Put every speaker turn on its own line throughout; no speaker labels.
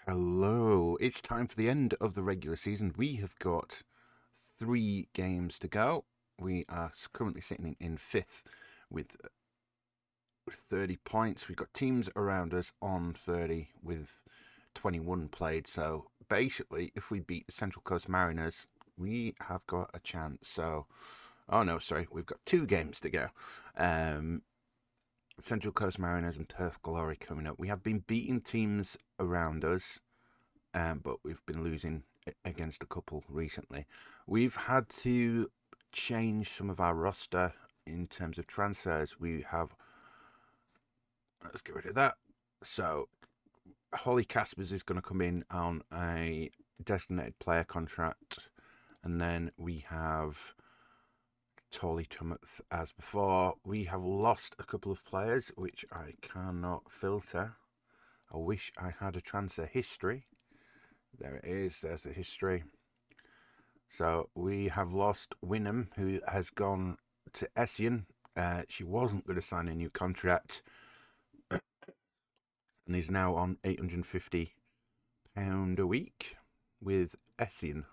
Hello, it's time for the end of the regular season. We have got 3 games to go. We are currently sitting in fifth with 30 points. We've got teams around us on 30 with 21 played. So basically, if we beat the Central Coast Mariners, we have got a chance. So, oh no, sorry, we've got 2 games to go. Central Coast Mariners and Perth Glory coming up. We have been beating teams around us, but we've been losing against a couple recently. We've had to change some of our roster in terms of transfers. Let's get rid of that. So, Holly Caspers is going to come in on a designated player contract, and then we have Tolly Tummuth as before. We have lost a couple of players, which I cannot filter. I wish I had a transfer history. There it is. There's the history. So we have lost Wynnum, who has gone to Essien. She wasn't going to sign a new contract and is now on £850 a week with Essien.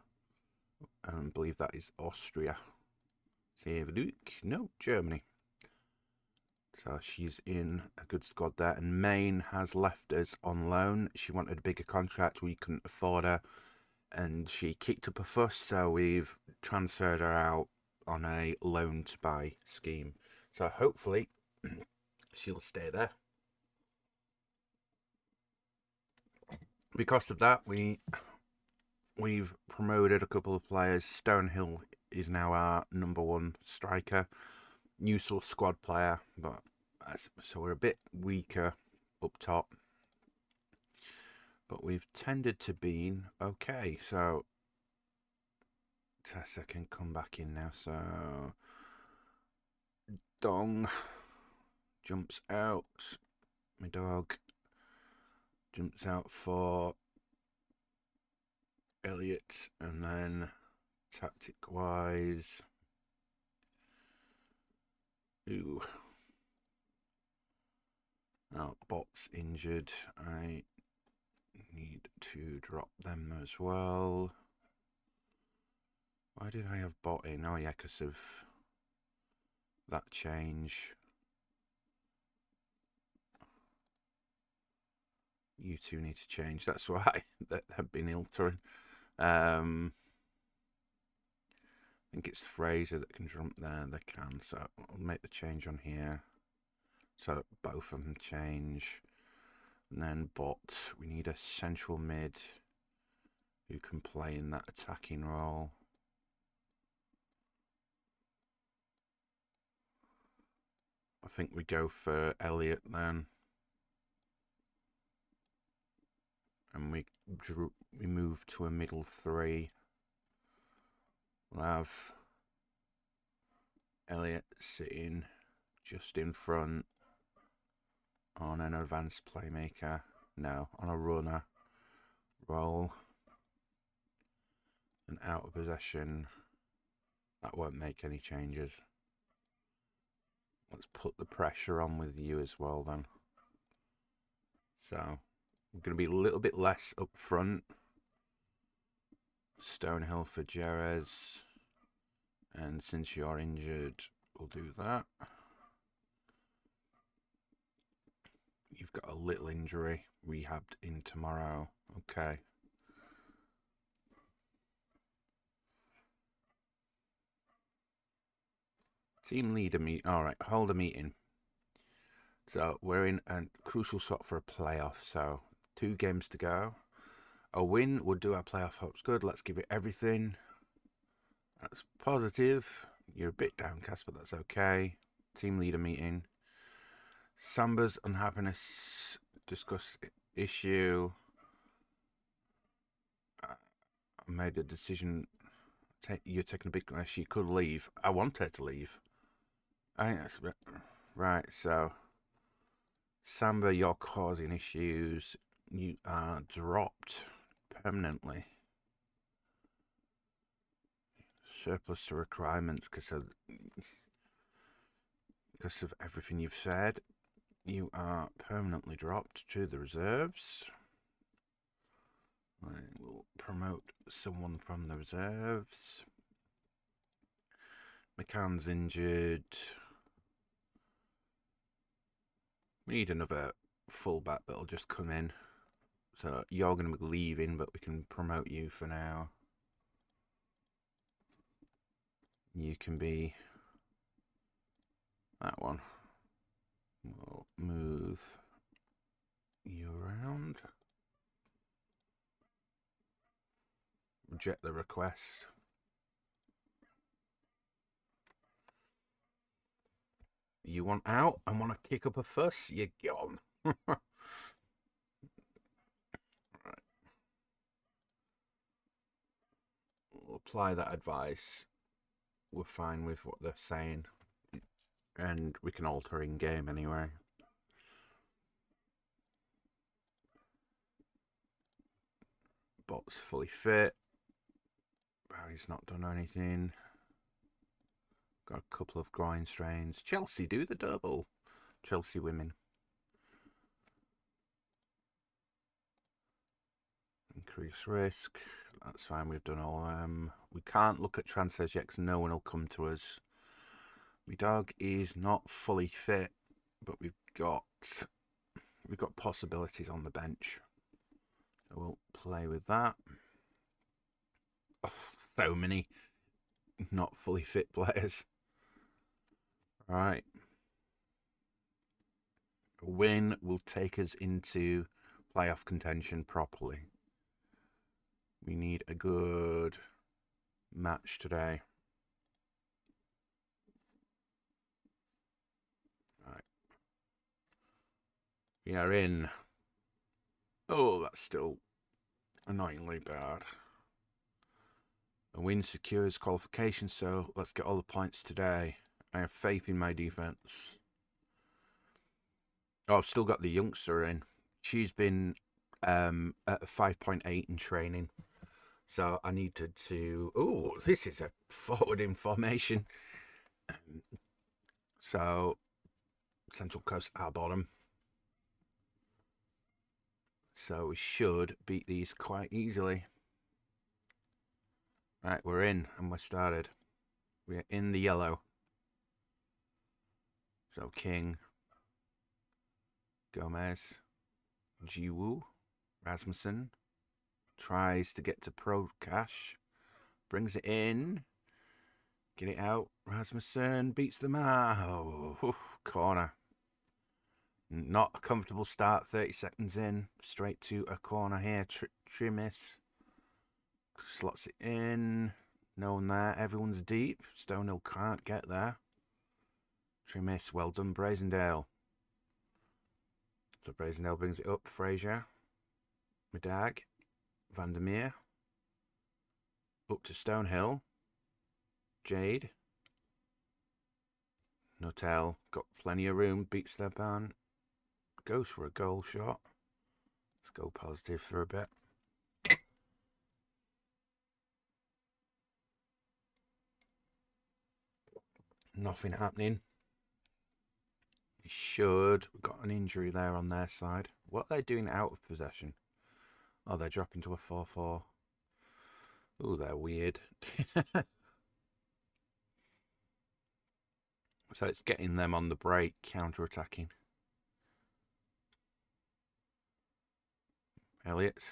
I believe that is Austria. No, Germany. So she's in a good squad there. And Maine has left us on loan. She wanted a bigger contract. We couldn't afford her. And she kicked up a fuss. So we've transferred her out on a loan to buy scheme. So hopefully she'll stay there. Because of that, we've promoted a couple of players. Stonehill is now our #1 striker. Useful squad player, but so we're a bit weaker up top. But we've tended to be okay. So Tessa can come back in now. So Dong jumps out. My dog jumps out for Elliot, and then tactic wise, Bot's injured. I need to drop them as well. Why did I have Bot in? Oh yeah, because of that change. You two need to change. That's why that have been altering. I think it's Fraser that can jump there. They can. So I'll make the change on here. So that both of them change. And then Bot. We need a central mid who can play in that attacking role. I think we go for Elliot then. And we move to a middle 3. We'll have Elliot sitting just in front on an advanced playmaker. No, on a runner role. And out of possession. That won't make any changes. Let's put the pressure on with you as well then. So we're going to be a little bit less up front. Stonehill for Jerez. And since you're injured, we'll do that. You've got a little injury. Rehabbed in tomorrow. Okay. Team leader meet. Alright, hold a meeting. So we're in a crucial spot for a playoff. So 2 games to go. A win would do our playoff hopes good. Let's give it everything. That's positive. You're a bit downcast, but that's okay. Team leader meeting. Samba's unhappiness. Discuss issue. I made a decision. You're taking a big. She could leave. I want her to leave. I think that's right. So, Samba, you're causing issues. You are dropped permanently. Surplus to requirements because of everything you've said. You are permanently dropped to the reserves. promote someone from the reserves. McCann's injured. We need another fullback that'll just come in. So you're going to be leaving, but we can promote you for now. You can be that one. We'll move you around. Reject the request. You want out and want to kick up a fuss? You're gone. Right. We'll apply that advice. We're fine with what they're saying. And we can alter in game anyway. Bot's fully fit. Barry's not done anything. Got a couple of groin strains. Chelsea do the double. Chelsea women. Increase risk. That's fine. We've done all them. We can't look at transfers yet because no one will come to us. My dog is not fully fit, but we've got possibilities on the bench. So we'll play with that. Oh, so many not fully fit players. Right. A win will take us into playoff contention properly. We need a good match today. Right. We are in. Oh, that's still annoyingly bad. A win secures qualification, so let's get all the points today. I have faith in my defense. Oh, I've still got the youngster in. She's been at 5.8 in training. So I needed to... Oh, this is a forward in formation. So Central Coast our bottom. So we should beat these quite easily. Right, we're in and we're started. We're in the yellow. So King, Gomez, Jiwoo, Rasmussen tries to get to Pro Cash, brings it in, get it out. Rasmussen beats the man. Oh, corner. Not a comfortable start. 30 seconds in, straight to a corner here. Trimis slots it in. No one there. Everyone's deep. Stonehill can't get there. Trimis, well done, Brazendale. So Brazendale brings it up. Fraser, Medag, Vandermeer, up to Stonehill. Jade, Notel, got plenty of room, beats their ban. Goes for a goal shot. Let's go positive for a bit. Nothing happening. We should. We've got an injury there on their side. What are they doing out of possession? Oh, they're dropping to a 4-4. Oh, they're weird. So it's getting them on the break, counter-attacking. Elliot.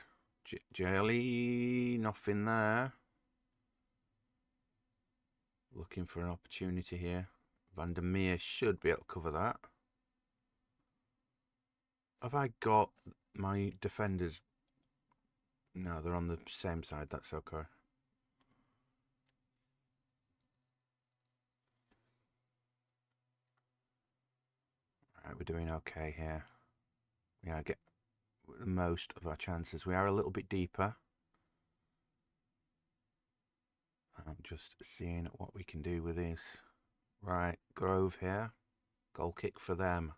Jelly. Nothing there. Looking for an opportunity here. Vandermeer should be able to cover that. Have I got my defenders? No, they're on the same side. That's okay. Right, we're doing okay here. We are getting most of our chances. We are a little bit deeper. I'm just seeing what we can do with this. Right, Grove here. Goal kick for them.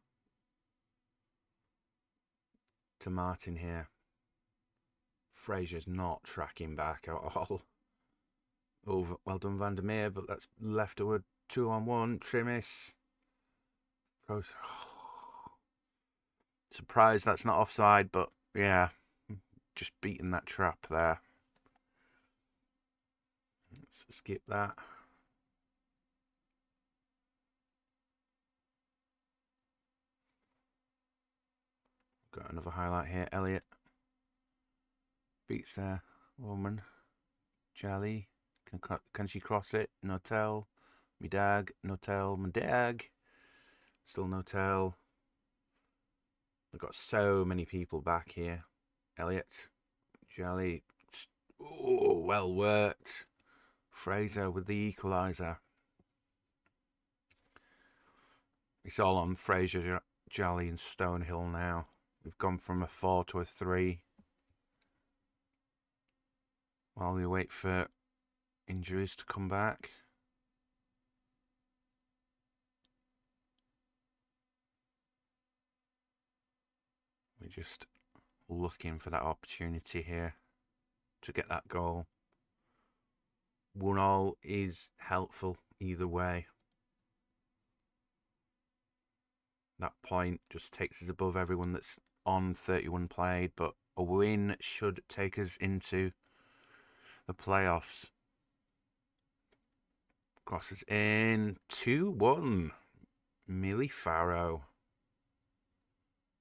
To Martin here. Fraser's not tracking back at all. Oh, well done, Vandermeer, but that's left to a 2-on-1. Trimis. Surprised that's not offside, but yeah, just beating that trap there. skip that. Got another highlight here. Elliot beats their woman. Jelly. Can she cross it? No tell. Me dag. No tell. Me dag. Still no tell. They've got so many people back here. Elliot. Jelly. Oh, well worked. Fraser with the equaliser. It's all on Fraser, Jelly and Stonehill now. We've gone from a 4 to a 3. While we wait for injuries to come back. We're just looking for that opportunity here to get that goal. 1-1 is helpful either way. That point just takes us above everyone that's on 31 played, but a win should take us into the playoffs. Crosses in 2-1. Millie Farrow.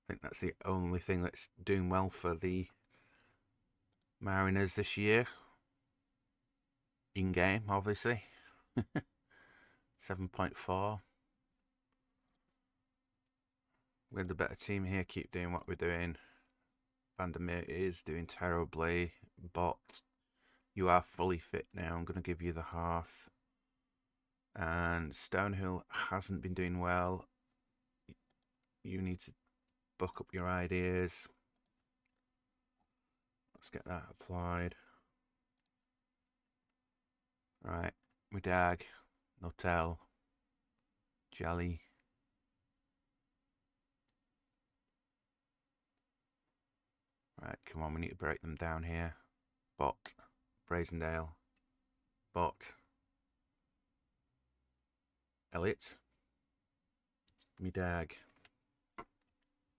I think that's the only thing that's doing well for the Mariners this year. In game, obviously. 7.4. We're the better team here. Keep doing what we're doing. Vandermeer is doing terribly, but you are fully fit now. I'm going to give you the half. And Stonehill hasn't been doing well. You need to buck up your ideas. Let's get that applied. Right, Mudag, Notel, Jelly. Right, come on, we need to break them down here. Bot, Brazendale, Bot, Elliot, Mudag,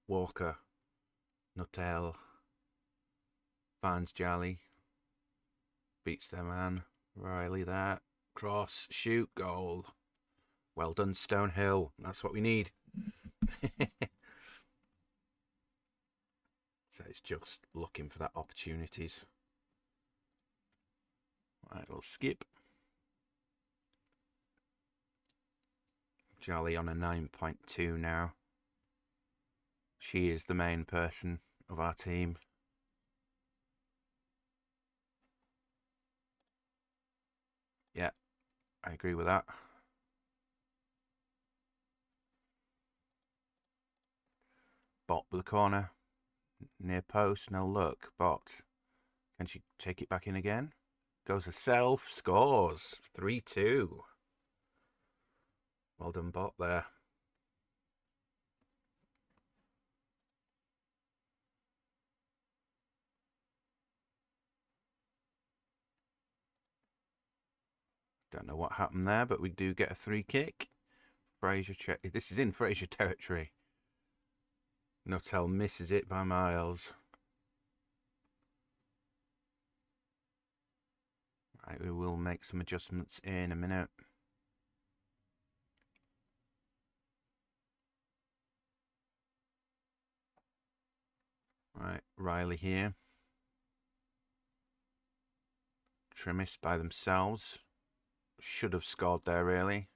Walker, Notel, finds Jelly, beats their man. Riley there. Cross, shoot, goal. Well done, Stonehill. That's what we need. So it's just looking for that opportunities. Right, we'll skip. Jolly on a 9.2 now. She is the main person of our team. Yeah, I agree with that. Bot with the corner. Near post, no look. Bot. Can she take it back in again? Goes herself, scores. 3-2. Well done, Bot, there. Don't know what happened there, but we do get a free kick. Fraser check. This is in Fraser territory. Nuttall misses it by miles. Right, we will make some adjustments in a minute. Right, Riley here. Trimis by themselves. Should have scored there, really.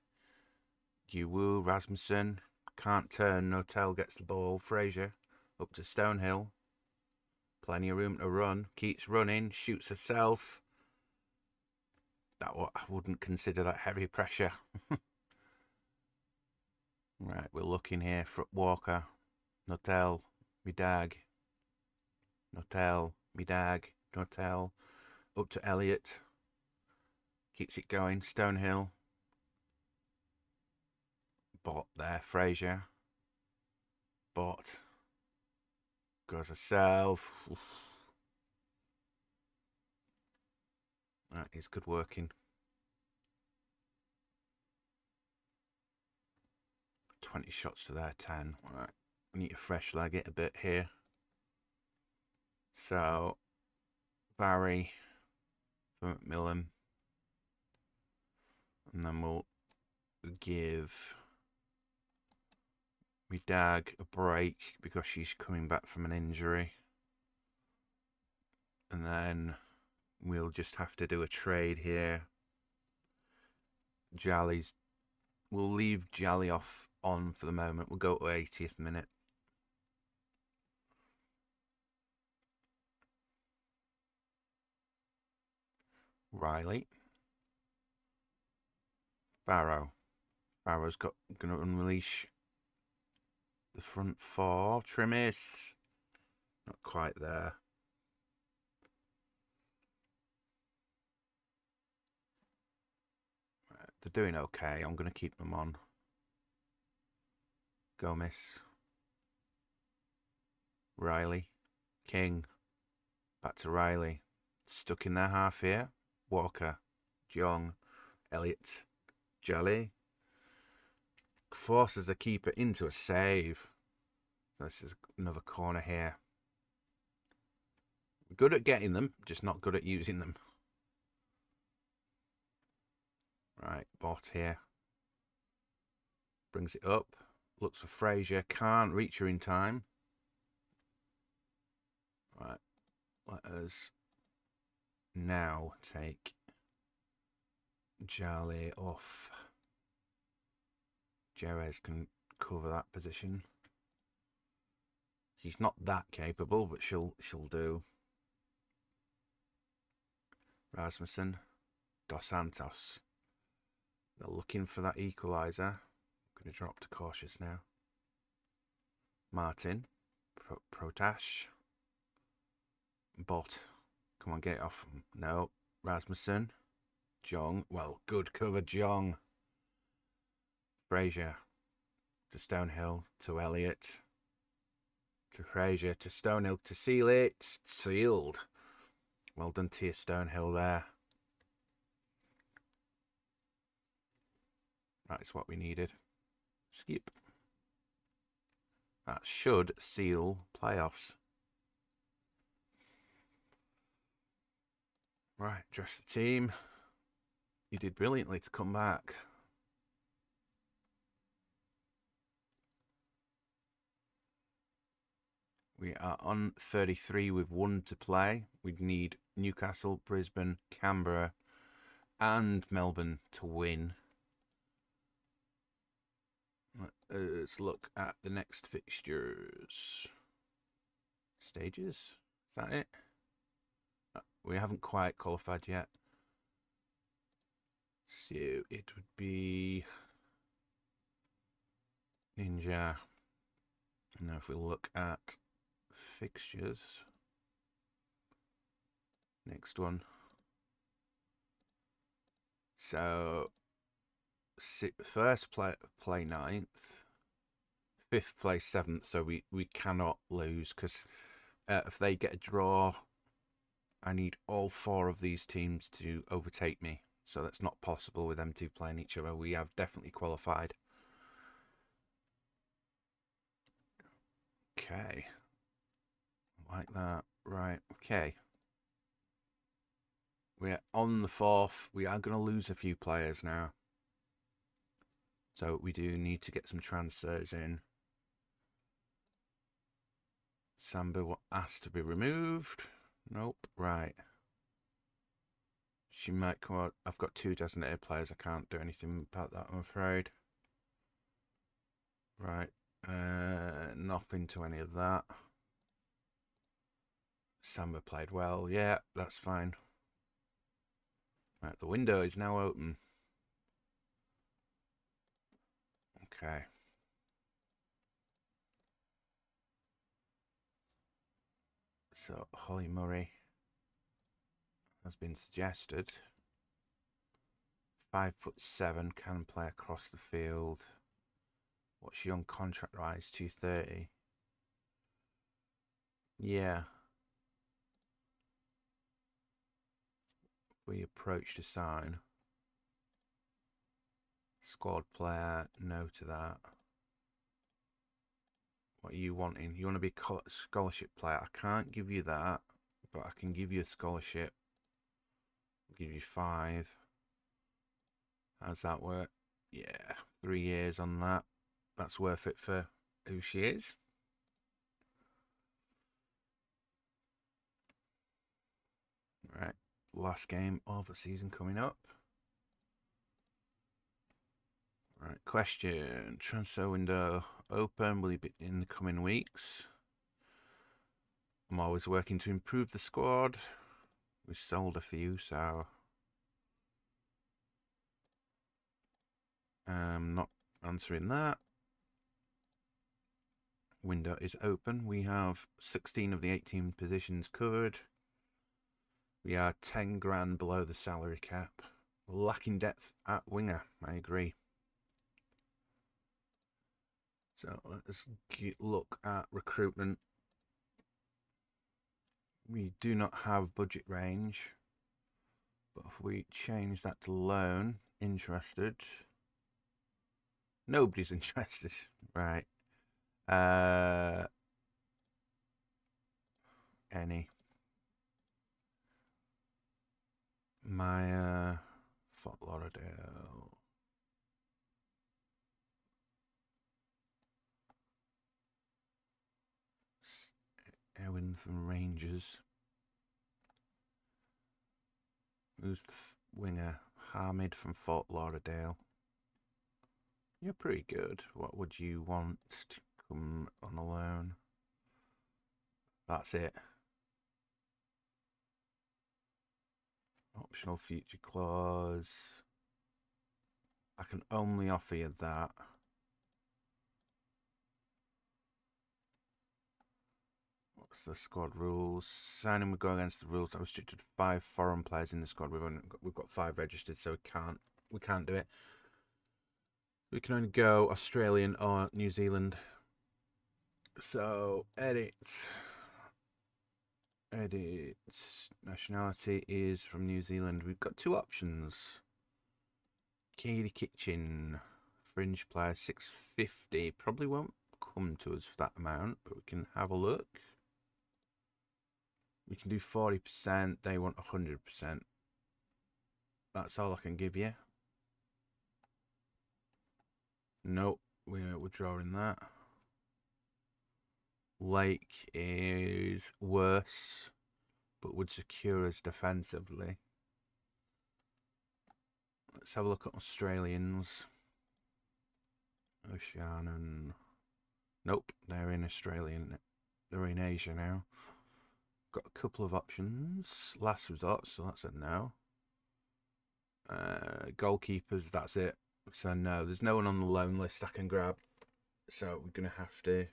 Yuwu, Rasmussen. Can't turn. Nuttall gets the ball. Fraser up to Stonehill. Plenty of room to run. Keeps running. Shoots herself. I wouldn't consider that heavy pressure. Right, we're looking here for Walker. Nuttall. Midag. Nuttall. Midag. Nuttall. Up to Elliot. Keeps it going. Stonehill. Bot there. Fraser. Bot. Goes herself. Oof. That is good working. 20 shots to their 10. Right. We need to fresh leg it a bit here. So, Barry for Macmillan. And then we'll give my Dag a break because she's coming back from an injury. And then we'll just have to do a trade here. We'll leave Jolly off on for the moment. We'll go to 80th minute. Riley. Barrow. Barrow's going to unleash the front four. Trimmis. Not quite there. They're doing okay. I'm going to keep them on. Gomez. Riley. King. Back to Riley. Stuck in their half here. Walker. Jong. Elliott. Jolly. Forces the keeper into a save. This is another corner here. Good at getting them, just not good at using them. Right, Bot here. Brings it up. Looks for Frazier. Can't reach her in time. Right, let us now take Jolly off. Jerez can cover that position. She's not that capable, but she'll do. Rasmussen, Dos Santos. They're looking for that equaliser. I'm going to drop to cautious now. Martin, Protash, Bot. Come on, get it off. No, Rasmussen, Jong. Well, good cover, Jong. Frazier to Stonehill to Elliott to Frazier to Stonehill to seal it. Sealed. Well done to you, Stonehill there. That's what we needed. Skip. That should seal playoffs. Right, dress the team. You did brilliantly to come back. We are on 33 with 1 to play. We'd need Newcastle, Brisbane, Canberra, and Melbourne to win. Let's look at the next fixtures. Stages? Is that it? We haven't quite qualified yet. So it would be Ninja. And now if we look at fixtures, next one. So first play 9th, 5th play 7th, so we cannot lose, because if they get a draw, I need all 4 of these teams to overtake me, so that's not possible with them 2 playing each other. We have definitely qualified. Okay, like that. Right, okay. We're on the 4th. We are going to lose a few players now. So we do need to get some transfers in. Samba asked to be removed. Nope, right. She might come out. I've got 2 designated players. I can't do anything about that, I'm afraid. Right. Nothing to any of that. Samba played well. Yeah, that's fine. Right, the window is now open. Okay. So Holly Murray has been suggested. 5'7", can play across the field. What's she on contract rise? 230. Yeah. We approach to sign. Squad player, no to that. What are you wanting? You want to be a scholarship player? I can't give you that, but I can give you a scholarship. I'll give you 5. How's that work? Yeah, 3 years on that. That's worth it for who she is. Right, last game of the season coming up. Right, question. Transfer window open. Will he be in the coming weeks? I'm always working to improve the squad. We've sold a few, so not answering that. Window is open. We have 16 of the 18 positions covered. We are 10 grand below the salary cap. Lacking depth at winger, I agree. So let's look at recruitment. We do not have budget range, but if we change that to loan, interested. Nobody's interested, right? Any. Maya, Fort Lauderdale. Erwin from Rangers. Who's the winger? Hamid from Fort Lauderdale. You're pretty good. What would you want to come on a loan? That's it. Optional future clause. I can only offer you that. What's the squad rules? Signing would go against the rules. I'm restricted to 5 foreign players in the squad. We've got 5 registered, so we can't do it. We can only go Australian or New Zealand. So edit. Nationality is from New Zealand. We've got 2 options. Katie Kitchen, fringe player, 650. Probably won't come to us for that amount, but we can have a look. We can do 40%. They want 100%. That's all I can give you. Nope, we're withdrawing that. Lake is worse, but would secure us defensively. Let's have a look at Australians. Oceanian. Nope, they're in Australian. They're in Asia now. Got a couple of options. Last resort, so that's a no. Goalkeepers, that's it. So no, there's no one on the loan list I can grab. So we're going to have to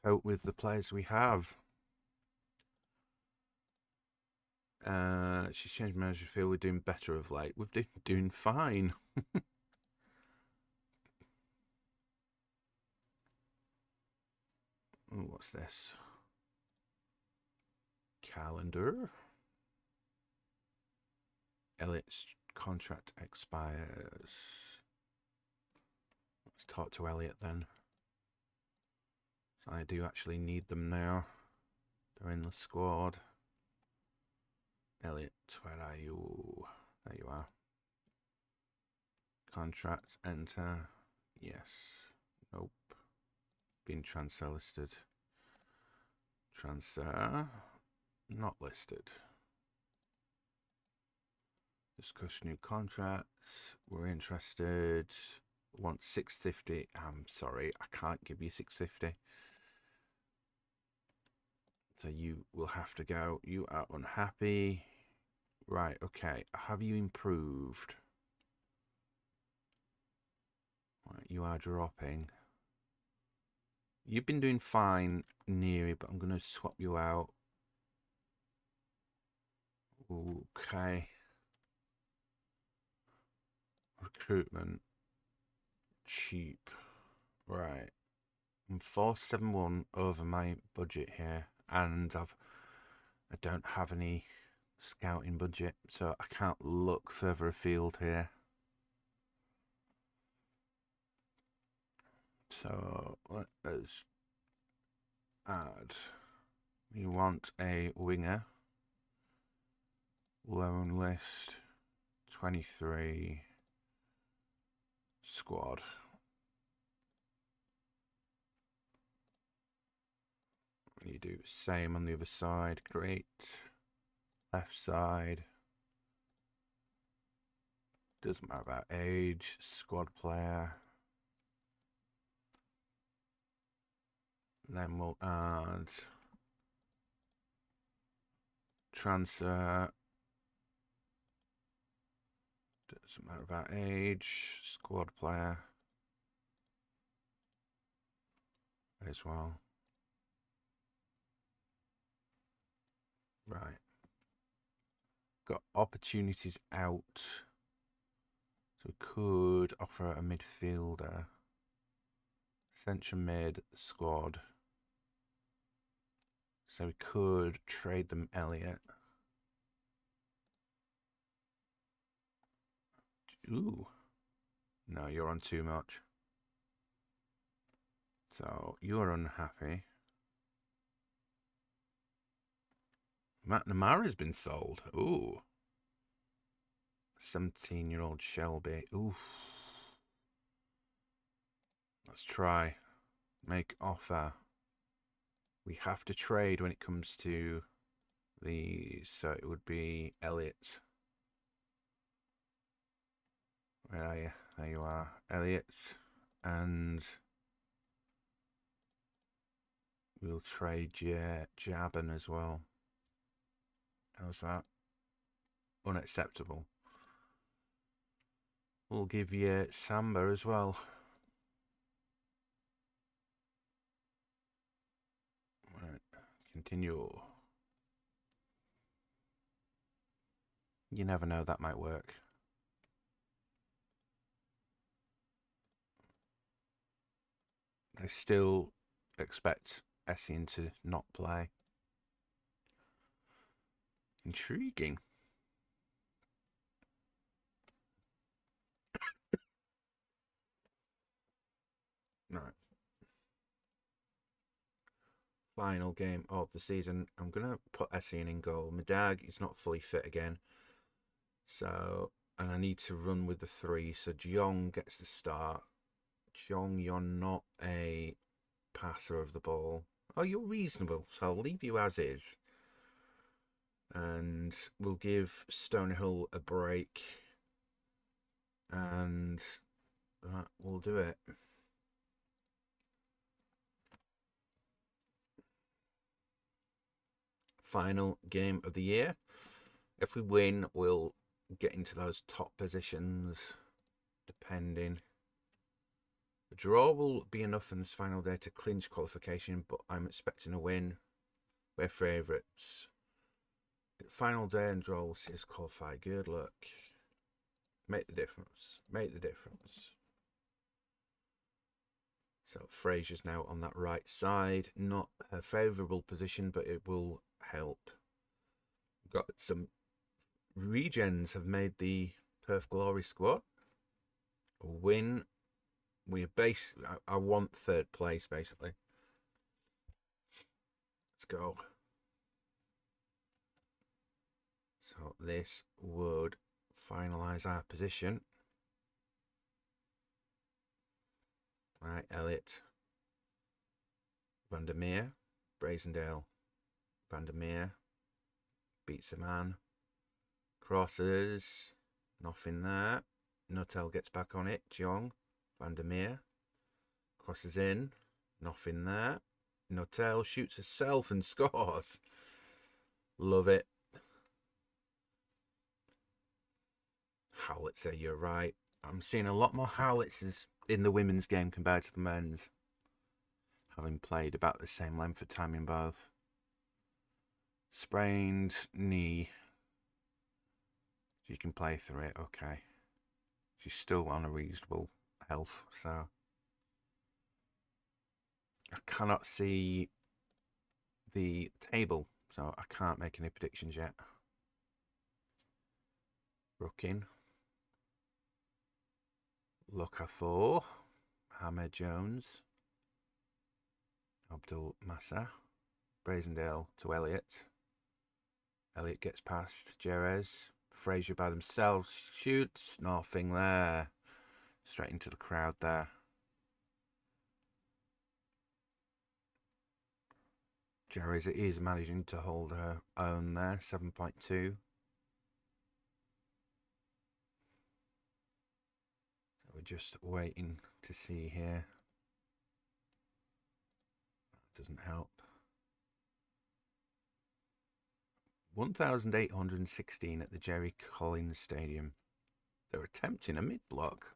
cope with the players we have. She's changed manager. Feel we're doing better of late. We're doing fine. Ooh, what's this? Calendar. Elliot's contract expires. Let's talk to Elliot then. So I do actually need them now. They're in the squad. Elliot, where are you? There you are. Contract, enter. Yes. Nope. Been transfer listed. Transfer. Not listed. Discuss new contracts. We're interested. Want 650. I'm sorry, I can't give you 650. So you will have to go. You are unhappy. Right, okay. Have you improved? Right, you are dropping. You've been doing fine, Neary, but I'm going to swap you out. Okay. Recruitment. Cheap. Right. I'm 471 over my budget here, and I don't have any scouting budget, so I can't look further afield here. So let us add. We want a winger. Loan list 23 squad. You do same on the other side. Great. Left side. Doesn't matter about age. Squad player. Then we'll add transfer. Doesn't matter about age. Squad player as well. Right. Got opportunities out. So we could offer a midfielder. Central mid squad. So we could trade them Elliot. Ooh. No, you're on too much. So you're unhappy. McNamara's been sold. Ooh. 17-year-old Shelby. Ooh. Let's try. Make offer. We have to trade when it comes to the... So it would be Elliot. Where are you? There you are. Elliot. And we'll trade Jabin as well. How's that? Unacceptable. We'll give you Samba as well. Right, continue. You never know, that might work. They still expect Essien to not play. Intriguing. Right. Final game of the season. I'm going to put Essien in goal. Medag is not fully fit again. So, and I need to run with the 3. So Jeong gets the start. Jeong, you're not a passer of the ball. Oh, you're reasonable. So I'll leave you as is. And we'll give Stonehill a break. And that will do it. Final game of the year. If we win, we'll get into those top positions, depending. The draw will be enough on this final day to clinch qualification, but I'm expecting a win. We're favourites. Final day and draw will see us qualify. Good luck. Make the difference. Make the difference. So Fraser's now on that right side. Not a favourable position, but it will help. Got some regens have made the Perth Glory squad. A win. I want 3rd place, basically. Let's go. So this would finalise our position. Right, Elliot. Vandermeer. Brazendale. Vandermeer. Beats a man. Crosses. Nothing there. Nuttall gets back on it. Jeong. Vandermeer. Crosses in. Nothing there. Nuttall shoots herself and scores. Love it. Howitzer, you're right. I'm seeing a lot more Howitzers in the women's game compared to the men's. Having played about the same length of time in both. Sprained knee. She can play through it, okay. She's still on a reasonable health, so. I cannot see the table, so I can't make any predictions yet. Rookin. Lokafor. Hamed Jones. Abdul Massa. Brazendale to Elliot. Elliot gets past Jerez. Fraser by themselves shoots. Nothing there. Straight into the crowd there. Jerry's is managing to hold her own there. 7.2. So we're just waiting to see here. That doesn't help. 1,816 at the Jerry Collins Stadium. They're attempting a mid-block.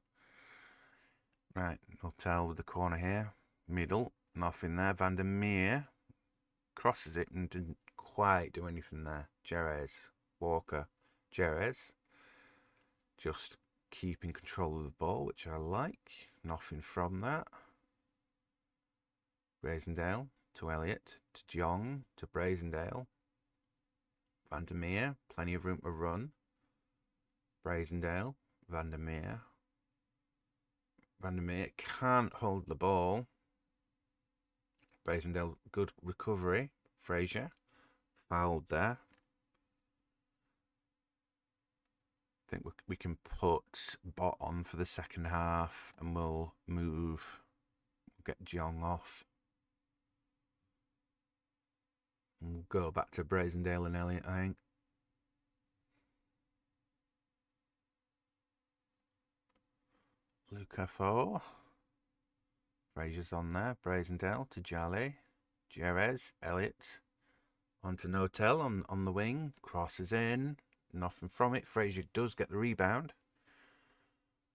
Right, Hotel with the corner here. Middle, nothing there. Vandermeer crosses it and didn't quite do anything there. Jerez, Walker, Jerez. Just keeping control of the ball, which I like. Nothing from that. Brazendale to Elliott, to Jong, to Brazendale. Vandermeer, plenty of room to run. Brazendale, Vandermeer. Vandermeer can't hold the ball. Brazendale, good recovery. Fraser, fouled there. I think we can put Bot on for the second half and we'll move, get Jong off. And we'll go back to Brazendale and Elliott, I think. Luca 4. Fraser's on there. Brazendale to Jolly. Jerez, Elliott. On to Notel on the wing. Crosses in. Nothing from it. Fraser does get the rebound.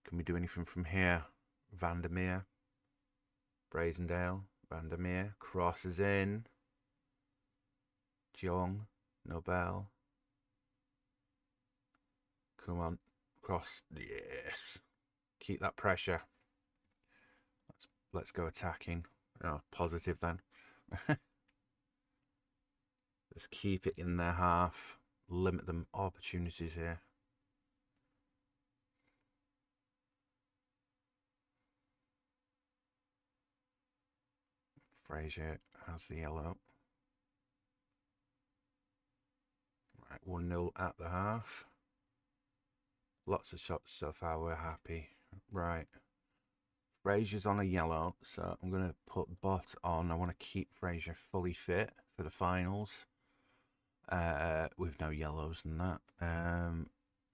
Can we do anything from here? Vandermeer. Brazendale. Vandermeer. Crosses in. Jong. Nobel. Come on. Cross. Yes. Keep that pressure. Let's go attacking. Oh, positive then. Let's keep it in their half. Limit them opportunities here. Fraser has the yellow. Right, 1-0 at the half. Lots of shots so far, we're happy. Right. Fraser's on a yellow, so I'm going to put Bot on. I want to keep Fraser fully fit for the finals. With no yellows and that.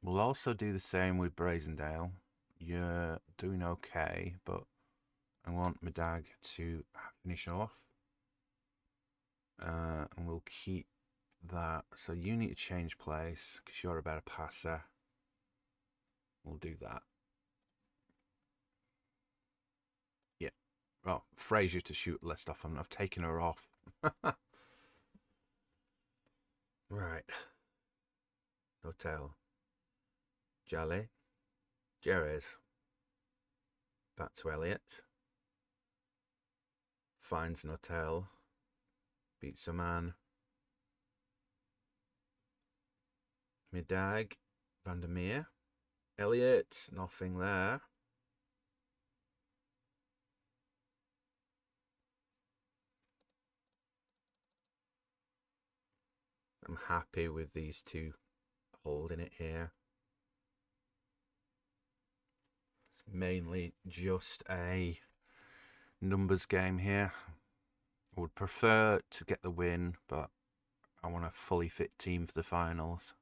We'll also do the same with Brazendale. You're doing okay, but I want Medag to finish off. And we'll keep that. So you need to change place because you're a better passer. We'll do that. Yeah. Well, Fraser to shoot less off. I've taken her off. Right. Hotel. Jolly. Jerez. Back to Elliott. Finds an hotel. Beats a man. Medag. Vandermeer. Elliott. Nothing there. I'm happy with these two holding it here. It's mainly just a numbers game here. I would prefer to get the win, but I want a fully fit team for the finals.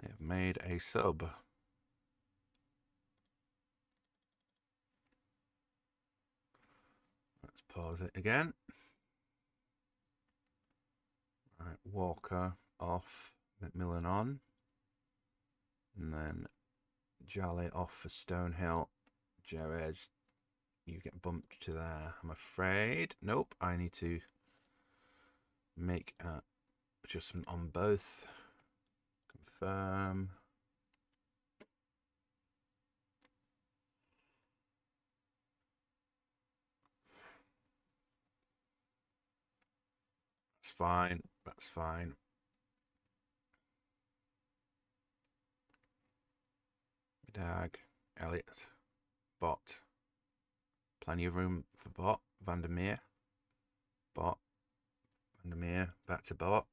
They've made a sub. Let's pause it again. Right, Walker off, McMillan on. And then Jolly off for Stonehill. Jerez, you get bumped to there, I'm afraid. Nope, I need to make an adjustment on both. Confirm. That's fine, that's fine. Medag, Elliott, Bot. Plenty of room for Bot. Vandermeer. Bot. That's a bot.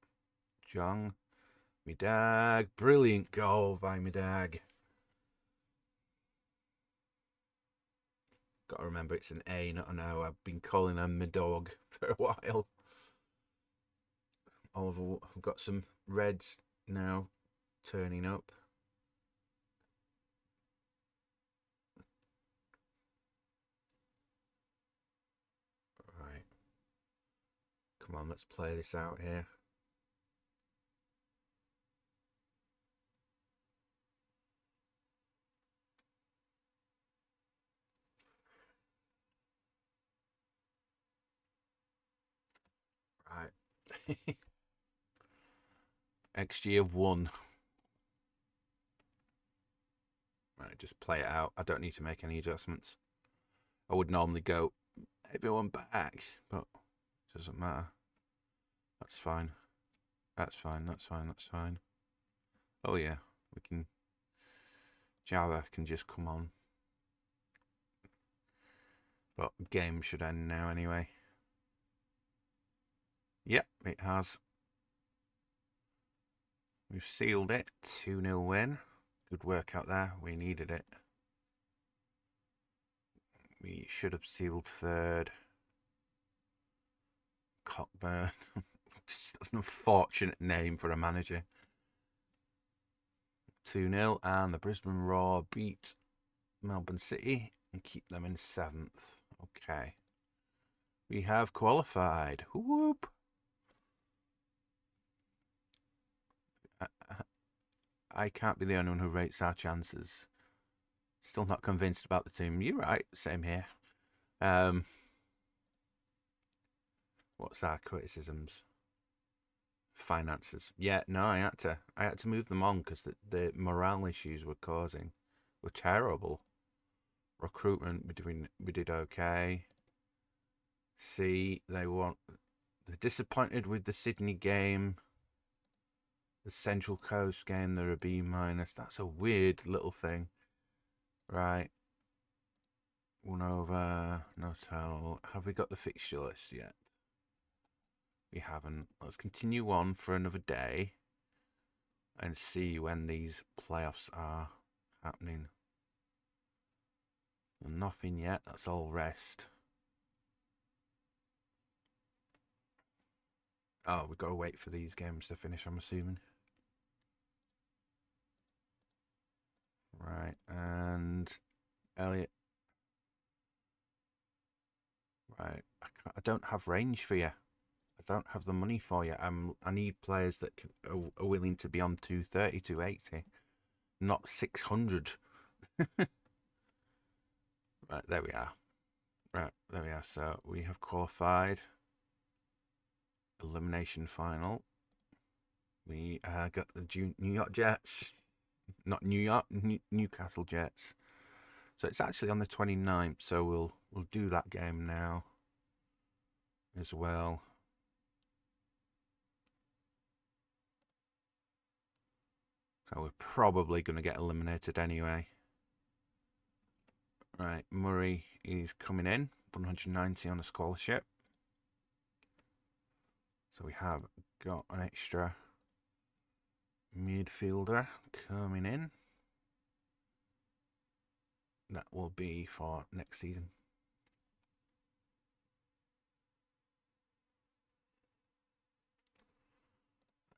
Jong. Midag. Brilliant goal by Midag. Got to remember it's an A, not an O. I've been calling her Midog for a while. Oliver, I've got some reds now turning up. Right. Come on, let's play this out here. Right. XG of 1. Right, just play it out. I don't need to make any adjustments. I would normally go everyone back, but it doesn't matter. That's fine. That's fine. That's fine. That's fine. Oh yeah, we can. Java can just come on. But game should end now anyway. Yep, it has. We've sealed it. 2-0 win. Good work out there. We needed it. We should have sealed third. Cockburn. Just an unfortunate name for a manager. 2-0, and the Brisbane Roar beat Melbourne City and keep them in 7th. Okay. We have qualified. Whoop. I can't be the only one who rates our chances. Still not convinced about the team. You're right. Same here. What's our criticisms? Finances. Yeah, no, I had to move them on because the morale issues we're causing were terrible. Recruitment, we did okay. They're disappointed with the Sydney game. The Central Coast game, they're a B-. That's a weird little thing. Right. 1 over, no tell. Have we got the fixture list yet? We haven't. Let's continue on for another day and see when these playoffs are happening. Nothing yet. That's all rest. Oh, we've got to wait for these games to finish, I'm assuming. Right, and Elliot. Right, I don't have range for you. I don't have the money for you. I need players that are willing to be on 230, 280, not 600. Right, there we are. Right, there we are. So we have qualified. Elimination final. We got the New York Jets. Not New York, Newcastle Jets. So it's actually on the 29th. So we'll do that game now as well. So we're probably going to get eliminated anyway. Right, Murray is coming in, 190 on a scholarship. So we have got an extra midfielder coming in. That will be for next season.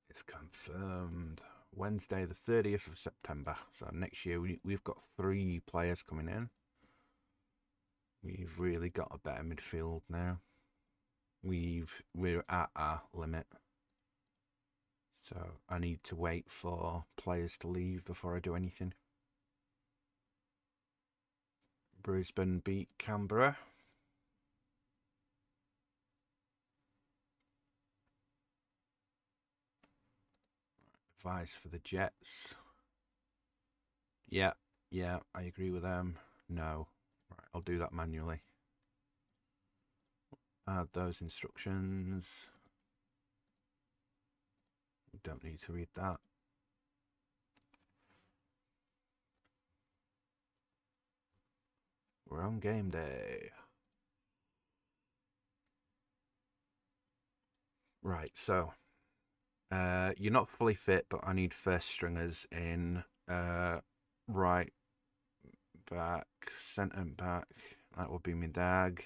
It's confirmed. Wednesday, the 30th of September. So next year we've got 3 players coming in. We've really got a better midfield now. We're at our limit. So I need to wait for players to leave before I do anything. Brisbane beat Canberra. Advice for the Jets. Yeah, I agree with them. No. Right, I'll do that manually. Add those instructions. Don't need to read that. We're on game day. Right, so You're not fully fit, but I need first stringers in right back, centre back. That would be my dag.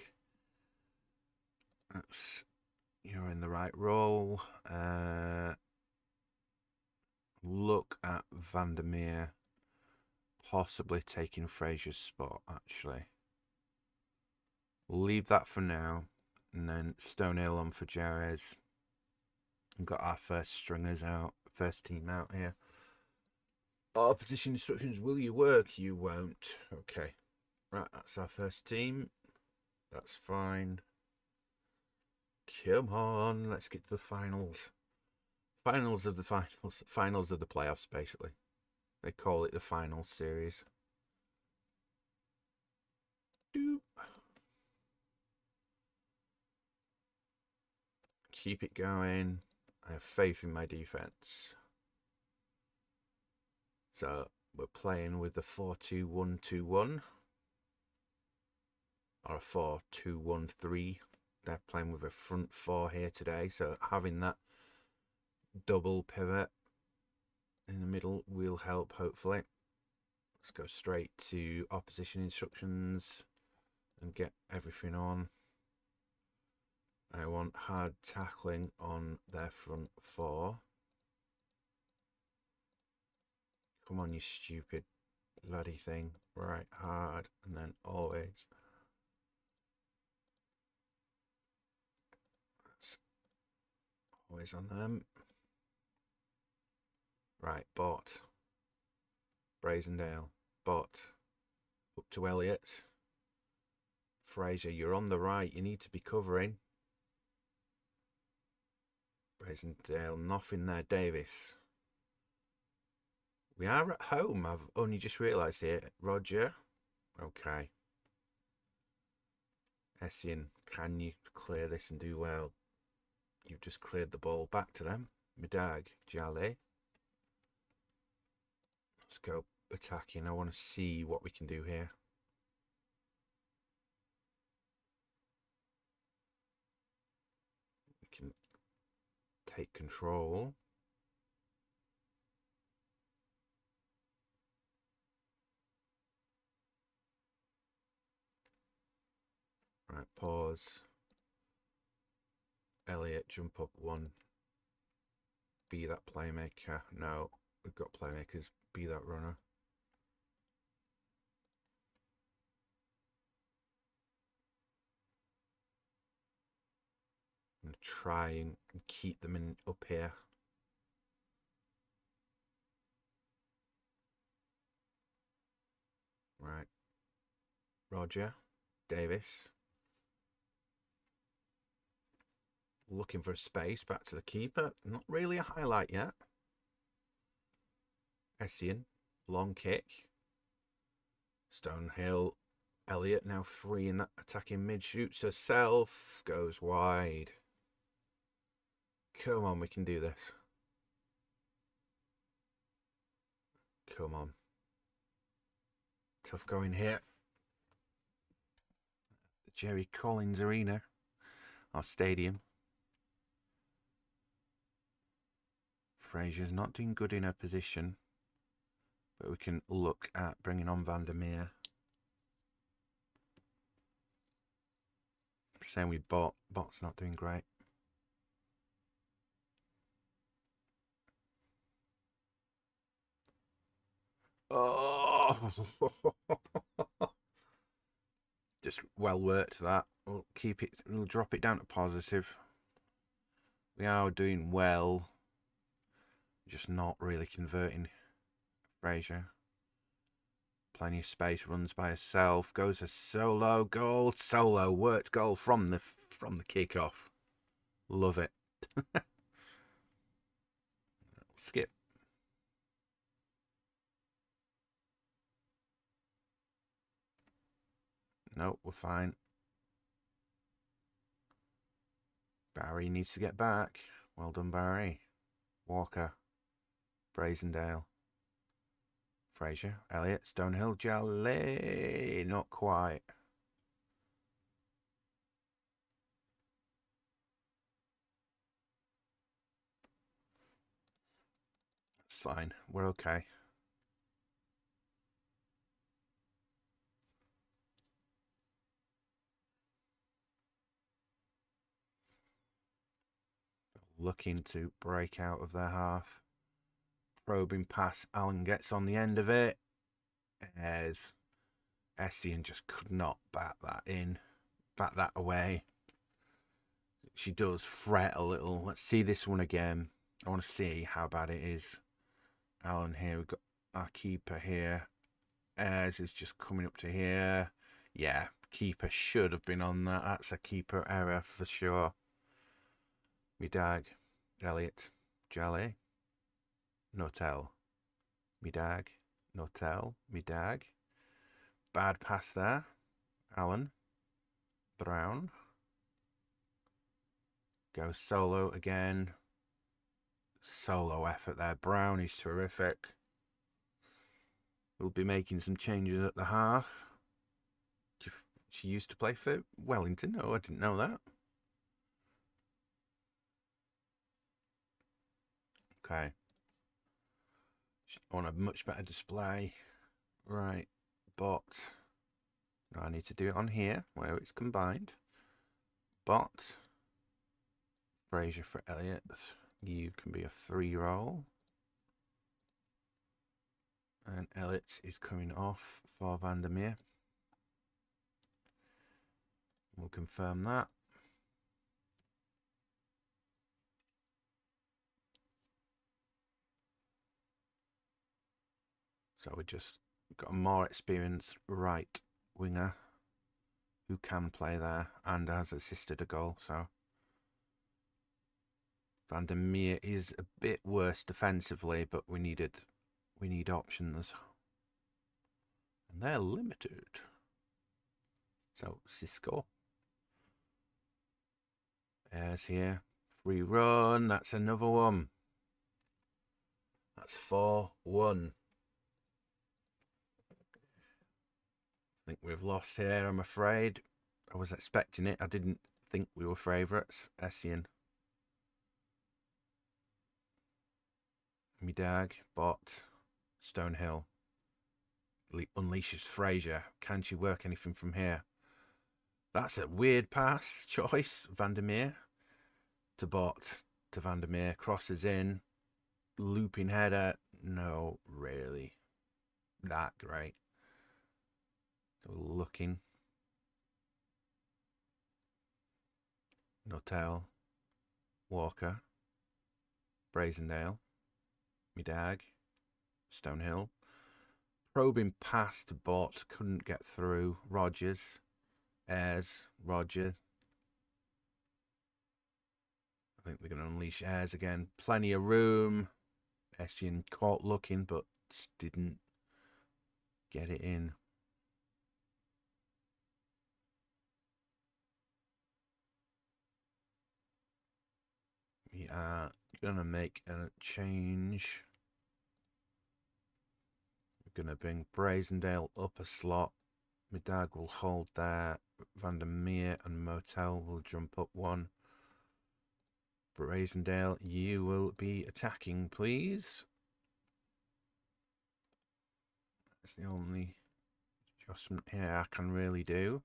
You're in the right role. Look at Vandermeer possibly taking Fraser's spot, actually. We'll leave that for now. And then Stonehill on for Jerez. We've got our first stringers out, first team out here. Our position instructions, will you work? You won't. Okay. Right, that's our first team. That's fine. Come on, let's get to the finals. Finals of the finals. Finals of the playoffs, basically. They call it the finals series. Doop. Keep it going. I have faith in my defense. So we're playing with the 4-2-1-2-1 or a 4-2-1-3. They're playing with a front four here today, so having that double pivot in the middle will help, hopefully. Let's go straight to opposition instructions and get everything on. I want hard tackling on their front four. Come on, you stupid bloody thing. Right, hard, and then always. That's always on them. Right, bot. Brazendale. Bot. Up to Elliott. Fraser, you're on the right. You need to be covering. Brazendale, nothing there. Davis. We are at home. I've only just realised here. Roger. Okay. Essien, can you clear this and do well? You've just cleared the ball back to them. Midag, Jale. Let's go attacking. I want to see what we can do here. We can take control. Right, pause. Elliott, jump up one. Be that playmaker. No, we've got playmakers. Be that runner. I'm going to try and keep them in up here. Right. Roger. Davis. Looking for a space. Back to the keeper. Not really a highlight yet. Essien. Long kick. Stonehill. Elliott now free in that attacking mid. Shoots herself. Goes wide. Come on, we can do this. Come on. Tough going here. The Jerry Collins Arena. Our stadium. Fraser's not doing good in her position. But we can look at bringing on Vandermeer. Same with Bot. Bot's not doing great. Oh! Just well worked that. We'll keep it. We'll drop it down to positive. We are doing well. Just not really converting. Fraser. Plenty of space. Runs by herself. Goes a solo goal. Solo worked goal from the kickoff. Love it. Skip. No, we're fine. Barry needs to get back. Well done, Barry. Walker. Brazendale. Fraser. Elliott. Stonehill. Jolly. Not quite. fine. We're okay. Looking to break out of their half. Probing pass. Alan gets on the end of it. As Estian just could not bat that away. She does fret a little. Let's see this one again. I want to see how bad it is. Alan here. We've got our keeper here. Ayres is just coming up to here. Yeah, keeper should have been on that. That's a keeper error for sure. Midag, Elliot, Jolly, Notel, Midag, Notel, Midag. Bad pass there. Alan, Brown. Goes solo again. Solo effort there. Brown is terrific. We'll be making some changes at the half. She used to play for Wellington. Oh, I didn't know that. Okay. On a much better display. Right. Bot. No, I need to do it on here where it's combined. Bot. Fraser for Elliot. You can be a 3-roll. And Elliot is coming off for Vandermeer. We'll confirm that. So we just got a more experienced right winger who can play there and has assisted a goal. So Vandermeer is a bit worse defensively, but we need options. And they're limited. So Cisco. Ayres here. Free run. That's another one. That's 4-1. I think we've lost here, I'm afraid. I was expecting it. I didn't think we were favourites. Essian. Midag, Bot, Stonehill. Unleashes Fraser. Can she work anything from here? That's a weird pass choice. Vandermeer to Bot to Vandermeer. Crosses in. Looping header. No, really. That great. So looking. Notel. Walker. Brazendale. Midag. Stonehill. Probing pass to Bot. Couldn't get through. Rogers. Ayres. Rogers. I think they're going to unleash Ayres again. Plenty of room. Estian caught looking, but didn't get it in. We are going to make a change. We're going to bring Brazendale up a slot. Midag will hold there. Vandermeer and Motel will jump up one. Brazendale, you will be attacking, please. That's the only adjustment here I can really do.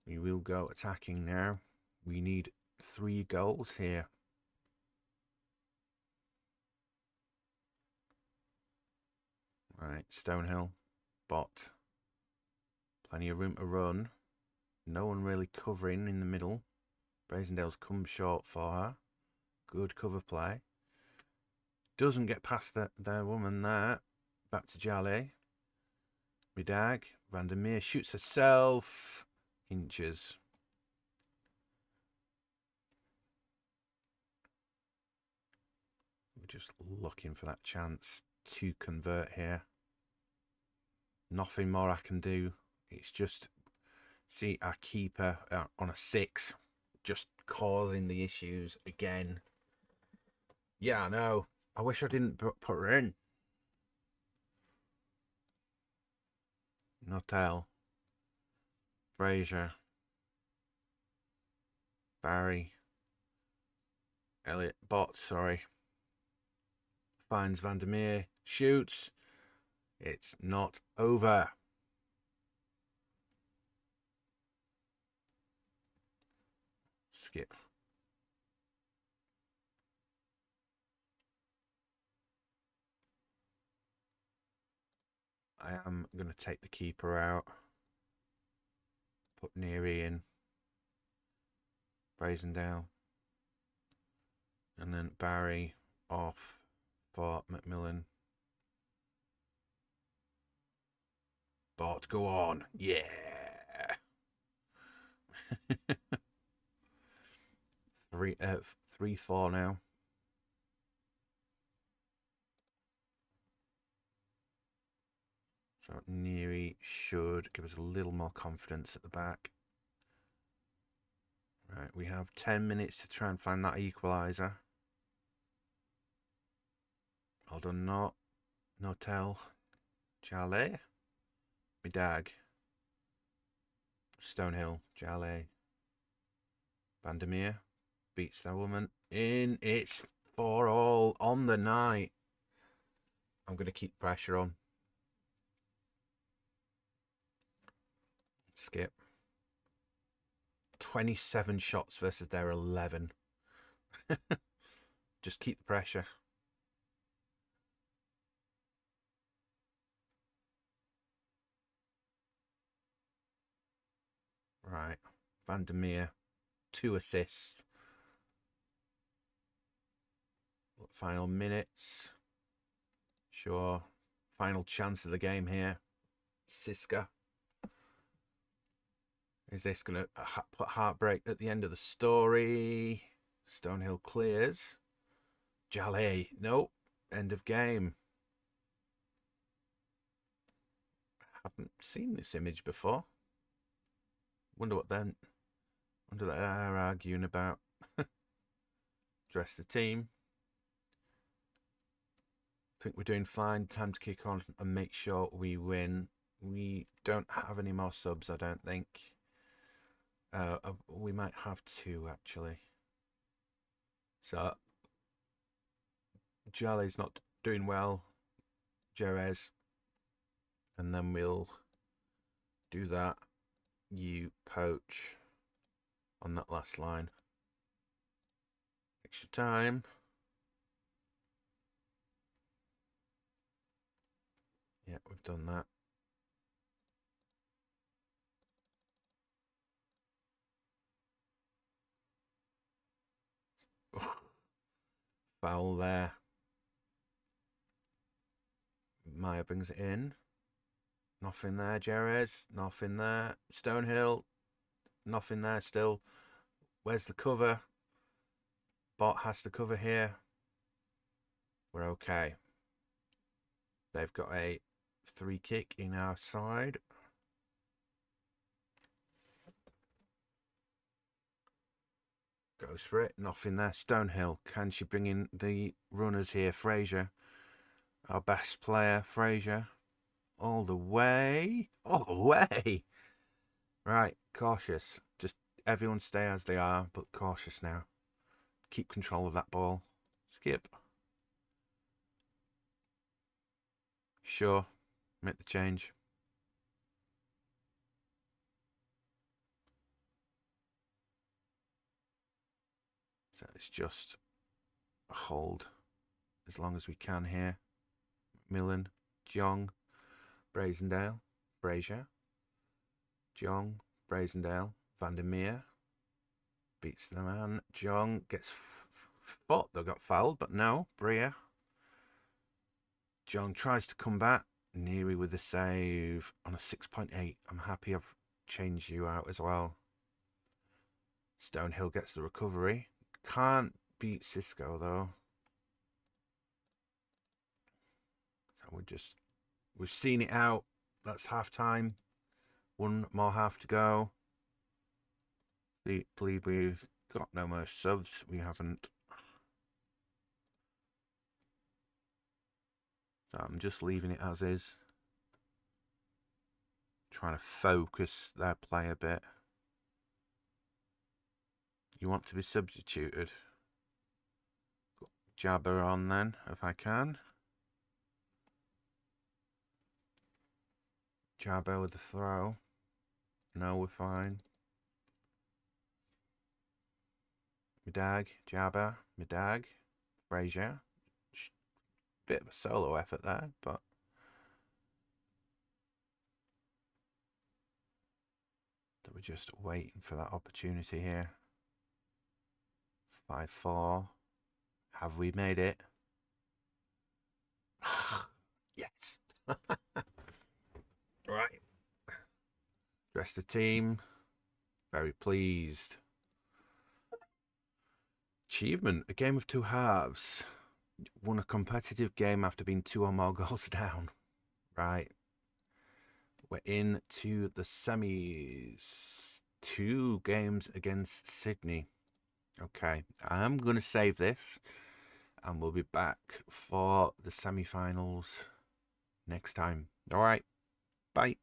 We will go attacking now. We need 3 goals here. Right, Stonehill, Bot. Plenty of room to run. No one really covering in the middle. Brazendale's come short for her. Good cover play. Doesn't get past their woman there. Back to Jale. Midag. Vandermeer shoots herself. Inches. We're just looking for that chance to convert here. Nothing more I can do. It's just see our keeper on a 6. Just causing the issues again. Yeah, I know. I wish I didn't put her in. Notel. Fraser. Barry. Elliot. Bot, sorry. Finds Vandermeer. Shoots. It's not over. Skip. I am going to take the keeper out. Put Neary in. Brazendale. And then Barry off for Macmillan. Bot, go on. Yeah. 3-4 now. So Neary should give us a little more confidence at the back. Right, we have 10 minutes to try and find that equaliser. Hold on, not Notel. Jale. Midag. Stonehill. Jale. Vandermeer beats that woman in. It's 4-all on the night. I'm going to keep pressure on. Skip. 27 shots versus their 11. Just keep the pressure. Right. Vandermeer. 2 assists. Final minutes. Sure. Final chance of the game here. Siska. Is this going to put heartbreak at the end of the story? Stonehill clears. Jale. Nope. End of game. I haven't seen this image before. Wonder what they're arguing about. Dress the team. Think we're doing fine. Time to kick on and make sure we win. We don't have any more subs, I don't think. We might have 2 actually. So Jale's not doing well. Jerez. And then we'll do that. You poach on that last line. Extra time. Yeah, we've done that. Foul there. Maya brings it in. Nothing there, Jerez. Nothing there. Stonehill. Nothing there still. Where's the cover? Bot has to cover here. We're okay. They've got a 3 kick in our side. Goes for it. Nothing there. Stonehill. Can she bring in the runners here? Fraser. Our best player, Fraser. All the way. All the way. Right. Cautious. Just everyone stay as they are, but cautious now. Keep control of that ball. Skip. Sure. Make the change. So it's just a hold as long as we can here. Millen, Jong, Brazendale, Fraser, Jong, Brazendale, Vandermeer beats the man. Jong gets thought they got fouled, but no. Bria. Jong tries to come back. Neary with the save on a 6.8. I'm happy I've changed you out as well. Stonehill gets the recovery. Can't beat Cisco though. So we've seen it out. That's half time. 1 more half to go. I believe we've got no more subs. We haven't. So I'm just leaving it as is. Trying to focus their play a bit. You want to be substituted. Jabber on then, if I can. Jabber with the throw. No, we're fine. Midag, Jabber, Midag, Frazier. Bit of a solo effort there, but we're just waiting for that opportunity here. 5-4. Have we made it? Yes. Right. Rest of the team. Very pleased. Achievement. A game of two halves. Won a competitive game after being 2 or more goals down. Right. We're into the semis. 2 games against Sydney. Okay. I'm going to save this. And we'll be back for the semi-finals next time. All right. Bye.